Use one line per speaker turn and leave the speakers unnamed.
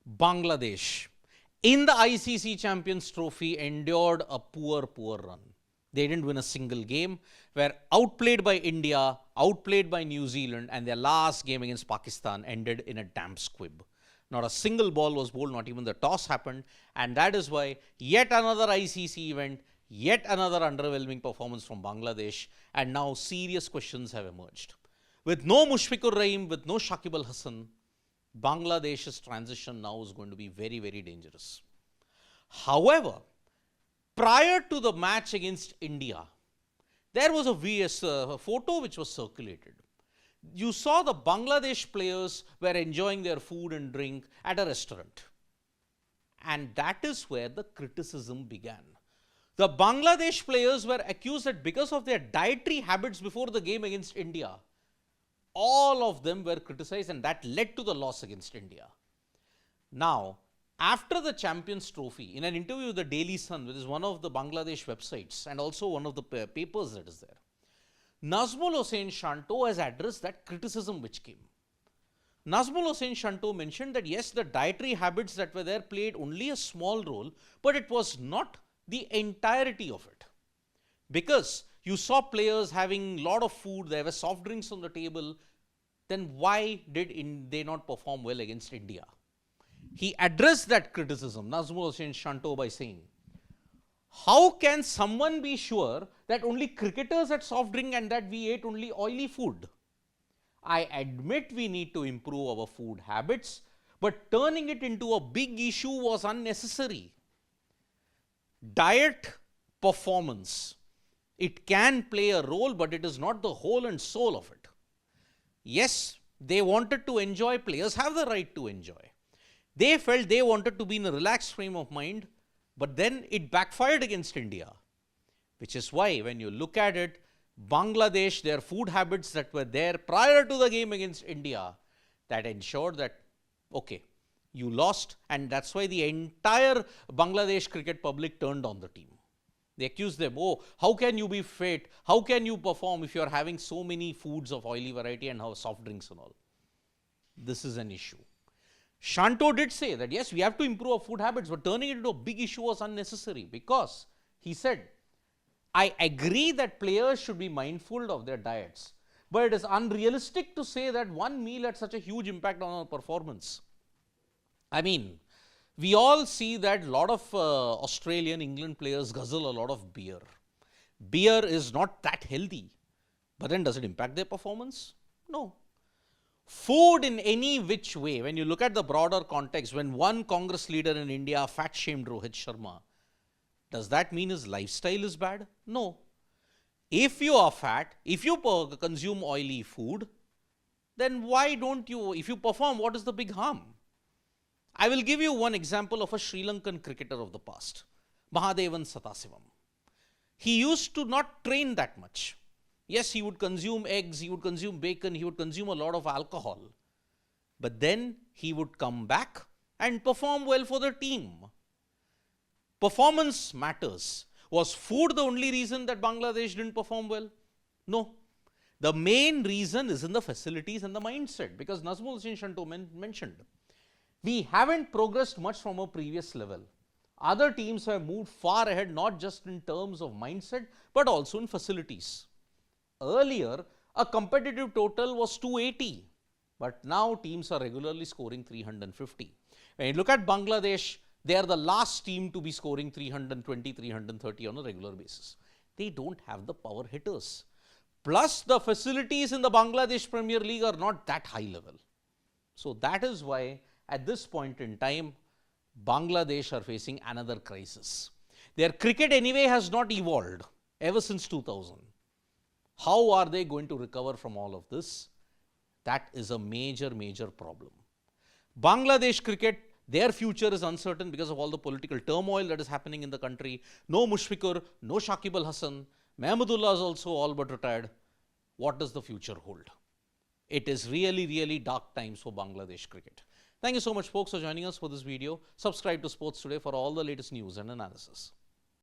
Bangladesh in the ICC Champions Trophy endured a poor run. They didn't win a single game, were outplayed by India, outplayed by New Zealand, and their last game against Pakistan ended in a damp squib. Not a single ball was bowled, not even the toss happened, and that is why yet another ICC event, yet another underwhelming performance from Bangladesh, and now serious questions have emerged. With no Mushfiqur Rahim, with no Shakib Al Hasan, Bangladesh's transition now is going to be very, very dangerous. However, prior to the match against India, there was a photo which was circulated. You saw the Bangladesh players were enjoying their food and drink at a restaurant. And that is where the criticism began. The Bangladesh players were accused that because of their dietary habits before the game against India, all of them were criticized, and that led to the loss against India. Now, after the Champions Trophy, in an interview with the Daily Sun, which is one of the Bangladesh websites and also one of the papers that is there, Najmul Hossain Shanto has addressed that criticism which came. Najmul Hossain Shanto mentioned that yes, the dietary habits that were there played only a small role, but it was not the entirety of it. Because you saw players having a lot of food, there were soft drinks on the table, then why did they not perform well against India? He addressed that criticism, Najmul Hossain Shanto, by saying, how can someone be sure that only cricketers had soft drink and that we ate only oily food? I admit we need to improve our food habits, but turning it into a big issue was unnecessary. Diet, performance, it can play a role, but it is not the whole and soul of it. Yes, they wanted to enjoy, players have the right to enjoy. They felt they wanted to be in a relaxed frame of mind, but then it backfired against India, which is why when you look at it, Bangladesh, their food habits that were there prior to the game against India, that ensured that, okay, you lost, and that's why the entire Bangladesh cricket public turned on the team. They accused them, oh, how can you be fit? How can you perform if you're having so many foods of oily variety and have soft drinks and all? This is an issue. Shanto did say that, yes, we have to improve our food habits, but turning it into a big issue was unnecessary because he said, I agree that players should be mindful of their diets, but it is unrealistic to say that one meal had such a huge impact on our performance. I mean, we all see that a lot of Australian, England players guzzle a lot of beer. Beer is not that healthy, but then does it impact their performance? No. Food in any which way, when you look at the broader context, when one Congress leader in India fat-shamed Rohit Sharma, does that mean his lifestyle is bad? No. If you are fat, if you consume oily food, then why don't you, if you perform, what is the big harm? I will give you one example of a Sri Lankan cricketer of the past, Mahadevan Satasivam. He used to not train that much. Yes, he would consume eggs, he would consume bacon, he would consume a lot of alcohol. But then he would come back and perform well for the team. Performance matters. Was food the only reason that Bangladesh didn't perform well? No. The main reason is in the facilities and the mindset, because Najmul Hossain Shanto mentioned, we haven't progressed much from our previous level. Other teams have moved far ahead, not just in terms of mindset, but also in facilities. Earlier, a competitive total was 280, but now teams are regularly scoring 350. When you look at Bangladesh, they are the last team to be scoring 320, 330 on a regular basis. They don't have the power hitters. Plus, the facilities in the Bangladesh Premier League are not that high level. So that is why at this point in time, Bangladesh are facing another crisis. Their cricket anyway has not evolved ever since 2000. How are they going to recover from all of this? That is a major, major problem. Bangladesh cricket, their future is uncertain because of all the political turmoil that is happening in the country. No Mushfiqur, no Shakib Al Hasan. Mahmudullah is also all but retired. What does the future hold? It is really, really dark times for Bangladesh cricket. Thank you so much, folks, for joining us for this video. Subscribe to Sports Today for all the latest news and analysis.